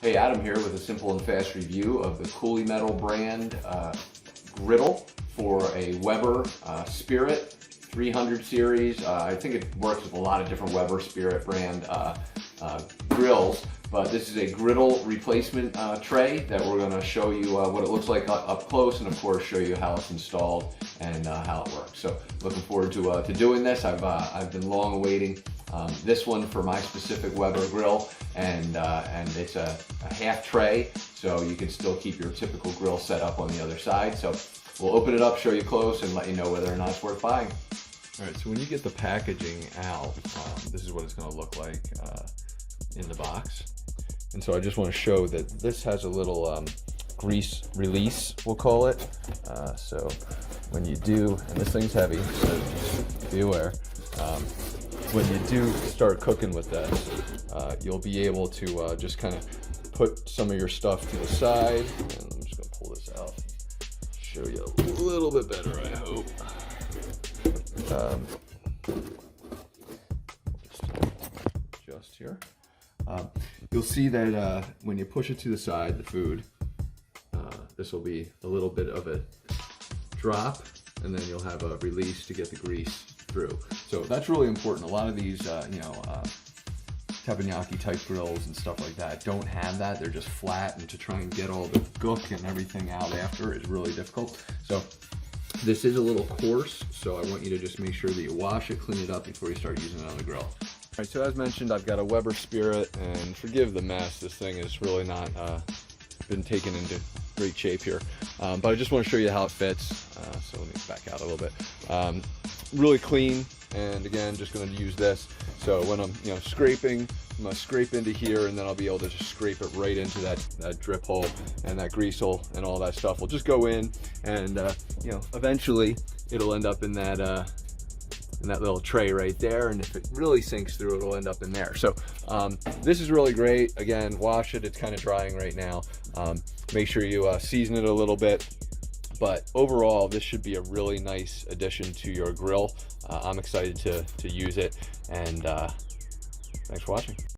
Hey, Adam here with a simple and fast review of the QuliMetal brand griddle for a Weber Spirit 300 series. I think it works with a lot of different Weber Spirit brand grills, but this is a griddle replacement tray that we're going to show you what it looks like up close, and of course show you how it's installed and how it works. So looking forward to doing this. I've been long awaiting this one for my specific Weber grill, and it's a half tray, so you can still keep your typical grill set up on the other side. So we'll open it up, show you close, and let you know whether or not it's worth buying. All right, so when you get the packaging out, this is what it's going to look like in the box. And so I just want to show that this has a little grease release, we'll call it. So when you do, and this thing's heavy, so just be aware. When you do start cooking with this, you'll be able to just kind of put some of your stuff to the side. And I'm just going to pull this out, show you a little bit better, I hope. Just here. You'll see that when you push it to the side, the food, this will be a little bit of a drop, and then you'll have a release to get the grease through. So that's really important. A lot of these, teppanyaki type grills and stuff like that don't have that. They're just flat, and to try and get all the gook and everything out after is really difficult. So this is a little coarse, so I want you to just make sure that you wash it, clean it up before you start using it on the grill. All right, so as mentioned, I've got a Weber Spirit, and forgive the mess, this thing is really not been taken into great shape here. But I just want to show you how it fits. So let me back out a little bit. Really clean, and again, just going to use this. So when I'm scraping, I'm going to scrape into here, and then I'll be able to just scrape it right into that drip hole, and that grease hole and all that stuff will just go in, and eventually it'll end up in that little tray right there, and if it really sinks through, it'll end up in there. So this is really great. Again, wash it. It's kind of drying right now. Make sure you season it a little bit, but overall this should be a really nice addition to your grill. I'm excited to use it, and thanks for watching.